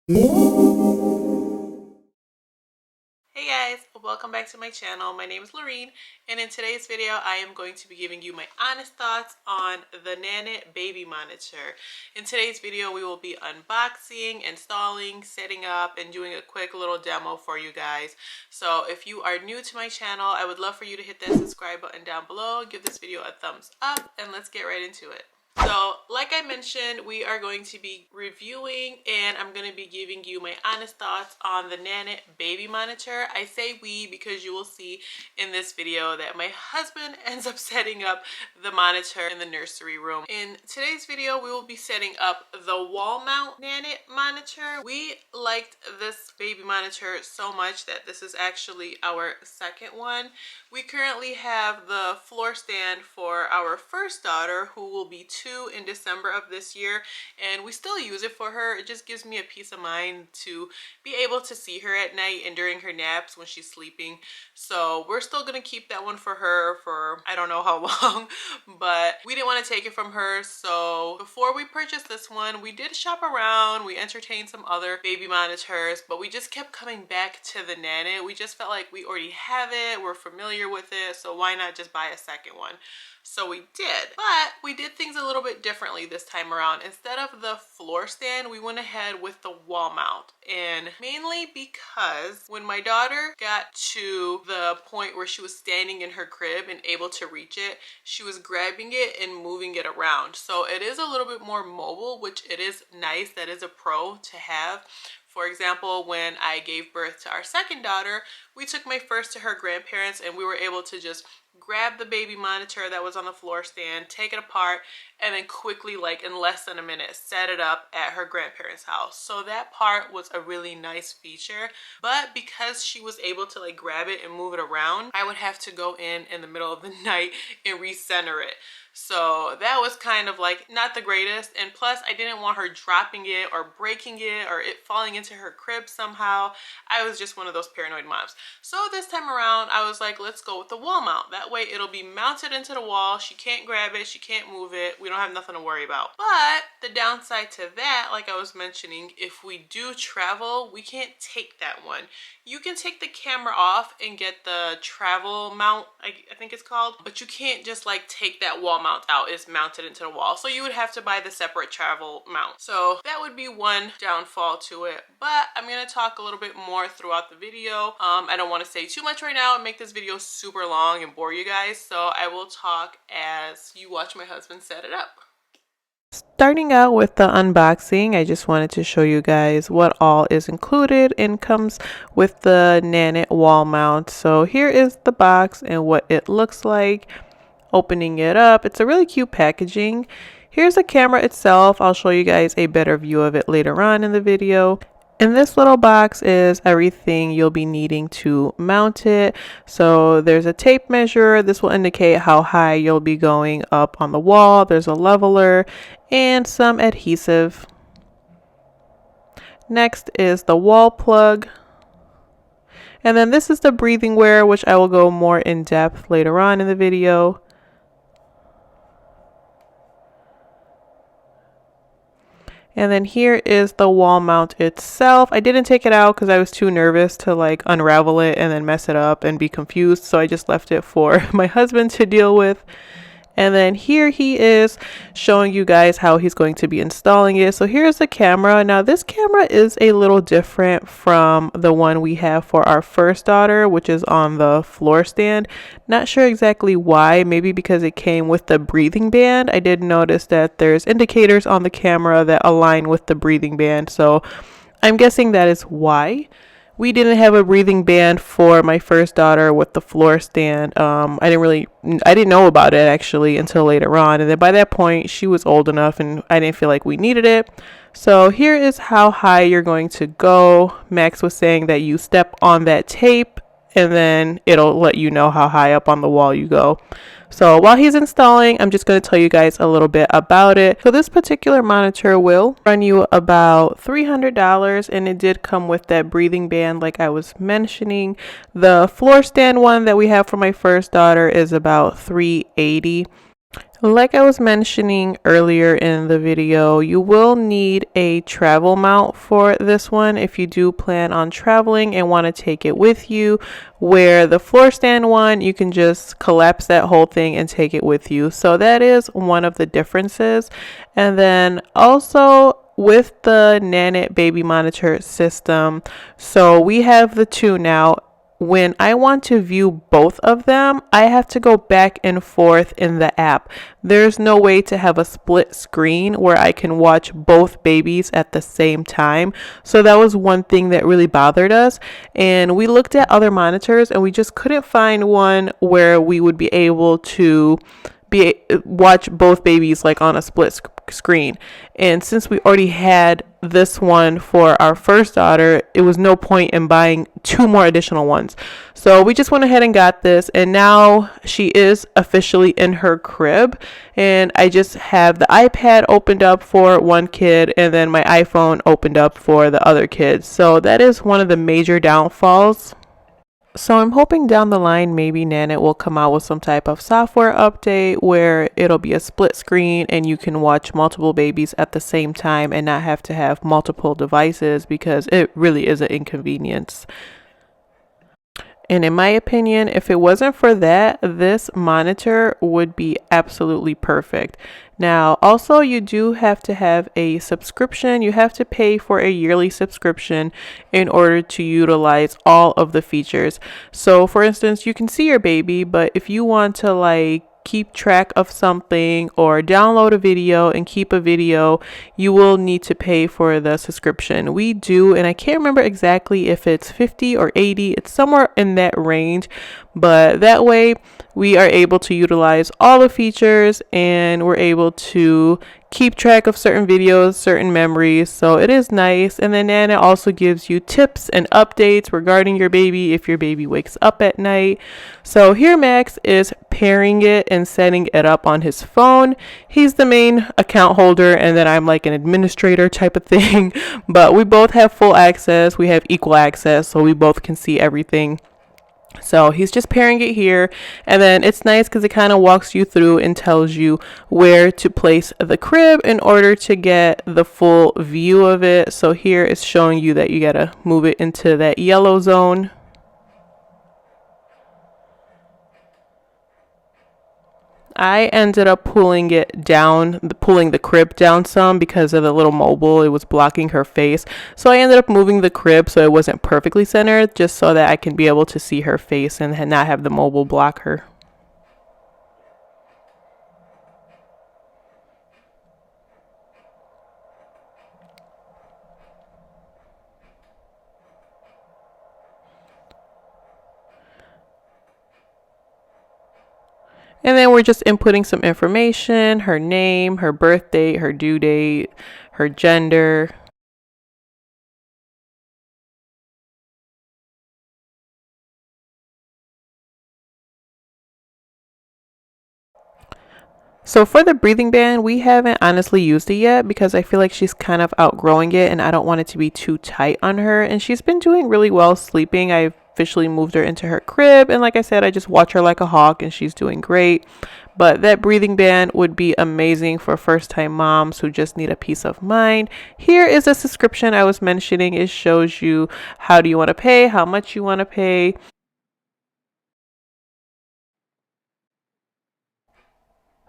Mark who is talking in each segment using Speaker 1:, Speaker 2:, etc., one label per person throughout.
Speaker 1: Hey guys, welcome back to my channel. My name is Lorrien, and in today's video I am going to be giving you my honest thoughts on the Nanit Baby monitor. In today's video we will be unboxing, installing, setting up, and doing a quick little demo for you guys. So if you are new to my channel, I would love for you to hit that subscribe button down below, give this video a thumbs up, and let's get right into it. So, like I mentioned, we are going to be reviewing and I'm going to be giving you my honest thoughts on the Nanit Baby monitor. I say we because you will see in this video that my husband ends up setting up the monitor in the nursery room. In today's video, we will be setting up the wall mount Nanit monitor. We liked this baby monitor so much that this is actually our second one. We currently have the floor stand for our first daughter, who will be 2 in December of this year, and we still use it for her. It just gives me a peace of mind to be able to see her at night and during her naps when she's sleeping. So we're still gonna keep that one for her for I don't know how long, but we didn't want to take it from her. So before we purchased this one, we did shop around, we entertained some other baby monitors, but we just kept coming back to the Nanit. We just felt like we already have it, we're familiar with it, so why not just buy a second one? So we did, but we did things a little bit differently this time around. Instead of the floor stand, we went ahead with the wall mount, and mainly because when my daughter got to the point where she was standing in her crib and able to reach it, she was grabbing it and moving it around. So it is a little bit more mobile, which it is nice. That is a pro to have. For example, when I gave birth to our second daughter, we took my first to her grandparents and we were able to just grab the baby monitor that was on the floor stand, take it apart, and then quickly, like in less than a minute, set it up at her grandparents' house. So that part was a really nice feature. But because she was able to like grab it and move it around, I would have to go in the middle of the night and recenter it. So that was kind of like not the greatest, and plus I didn't want her dropping it or breaking it or it falling into her crib somehow. I was just one of those paranoid moms. So this time around I was like, let's go with the wall mount. That way it'll be mounted into the wall. She can't grab it, she can't move it, we don't have nothing to worry about. But the downside to that, like I was mentioning, if we do travel, we can't take that one. You can take the camera off and get the travel mount, I think it's called, but you can't just like take that wall mount out. It's mounted into the wall, so you would have to buy the separate travel mount. So that would be one downfall to it, but I'm gonna talk a little bit more throughout the video. I don't want to say too much right now and make this video super long and bore you guys, so I will talk as you watch my husband set it up. Starting out with the unboxing, I just wanted to show you guys what all is included and comes with the Nanit wall mount. So here is the box and what it looks like. Opening it up, it's a really cute packaging. Here's the camera itself. I'll show you guys a better view of it later on in the video. And this little box is everything you'll be needing to mount it. So there's a tape measure. This will indicate how high you'll be going up on the wall. There's a leveler and some adhesive. Next is the wall plug. And then this is the breathing wear, which I will go more in depth later on in the video. And then here is the wall mount itself. I didn't take it out because I was too nervous to like unravel it and then mess it up and be confused. So I just left it for my husband to deal with. And then here he is showing you guys how he's going to be installing it. So here's the camera. Now this camera is a little different from the one we have for our first daughter, which is on the floor stand. Not sure exactly why, maybe because it came with the breathing band. I did notice that there's indicators on the camera that align with the breathing band. So I'm guessing that is why. We didn't have a breathing band for my first daughter with the floor stand. I didn't know about it actually until later on. And then by that point, she was old enough and I didn't feel like we needed it. So here is how high you're going to go. Max was saying that you step on that tape and then it'll let you know how high up on the wall you go. So while he's installing, I'm just going to tell you guys a little bit about it. So this particular monitor will run you about $300, and it did come with that breathing band like I was mentioning. The floor stand one that we have for my first daughter is about $380. Like I was mentioning earlier in the video, you will need a travel mount for this one if you do plan on traveling and want to take it with you, where the floor stand one, you can just collapse that whole thing and take it with you. So that is one of the differences. And then also with the Nanit Baby Monitor system, so we have the two now. When I want to view both of them, I have to go back and forth in the app. There's no way to have a split screen where I can watch both babies at the same time. So that was one thing that really bothered us. And we looked at other monitors and we just couldn't find one where we would be able to watch both babies like on a split screen. And since we already had this one for our first daughter, it was no point in buying two more additional ones. So we just went ahead and got this, and now she is officially in her crib. And I just have the iPad opened up for one kid and then my iPhone opened up for the other kids. So that is one of the major downfalls. So I'm hoping down the line maybe Nanit will come out with some type of software update where it'll be a split screen and you can watch multiple babies at the same time and not have to have multiple devices, because it really is an inconvenience. And in my opinion, if it wasn't for that, this monitor would be absolutely perfect. Now, also, you do have to have a subscription. You have to pay for a yearly subscription in order to utilize all of the features. So, for instance, you can see your baby, but if you want to keep track of something or download a video and keep a video, you will need to pay for the subscription. We do, and I can't remember exactly if it's 50 or 80. It's somewhere in that range, but that way we are able to utilize all the features and we're able to keep track of certain videos, certain memories. So it is nice. And then Nana also gives you tips and updates regarding your baby if your baby wakes up at night. So here Max is pairing it and setting it up on his phone. He's the main account holder and then I'm like an administrator type of thing. But we both have full access. We have equal access, so we both can see everything. So he's just pairing it here, and then it's nice because it kind of walks you through and tells you where to place the crib in order to get the full view of it. So here it's showing you that you gotta move it into that yellow zone. I ended up pulling the crib down some because of the little mobile. It was blocking her face. So I ended up moving the crib so it wasn't perfectly centered, just so that I can be able to see her face and not have the mobile block her. And then we're just inputting some information, her name, her birth date, her due date, her gender. So for the breathing band, we haven't honestly used it yet because I feel like she's kind of outgrowing it and I don't want it to be too tight on her. And she's been doing really well sleeping. I officially moved her into her crib, and like I said, I just watch her like a hawk and she's doing great. But that breathing band would be amazing for first time moms who just need a peace of mind. Here is a subscription I was mentioning. It shows you how do you want to pay, how much you want to pay.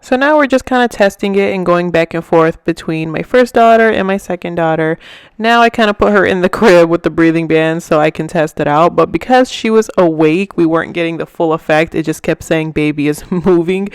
Speaker 1: So now we're just kind of testing it and going back and forth between my first daughter and my second daughter. Now I kind of put her in the crib with the breathing band so I can test it out. But because she was awake, we weren't getting the full effect. It just kept saying baby is moving.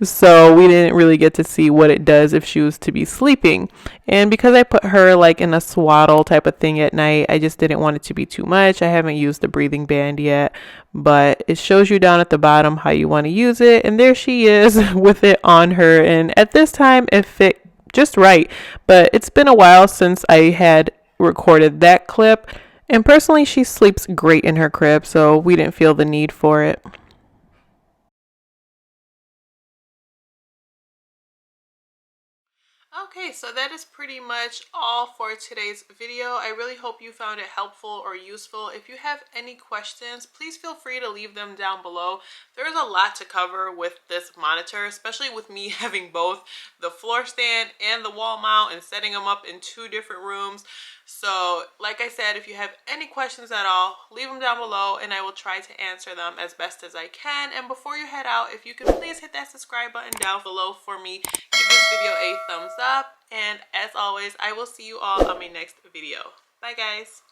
Speaker 1: So we didn't really get to see what it does if she was to be sleeping. And because I put her like in a swaddle type of thing at night, I just didn't want it to be too much. I haven't used the breathing band yet, but it shows you down at the bottom how you want to use it. And there she is with it on her. And at this time, it fit just right. But it's been a while since I had recorded that clip. And personally, she sleeps great in her crib, so we didn't feel the need for it. Okay, Okay, so that is pretty much all for today's video. I really hope you found it helpful or useful. If you have any questions, please feel free to leave them down below. There's a lot to cover with this monitor, especially with me having both the floor stand and the wall mount and setting them up in 2 different rooms. So like I said, if you have any questions at all, leave them down below and I will try to answer them as best as I can. And before you head out, if you could please hit that subscribe button down below for me, give this video a thumbs up, and as always, I will see you all on my next video. Bye guys.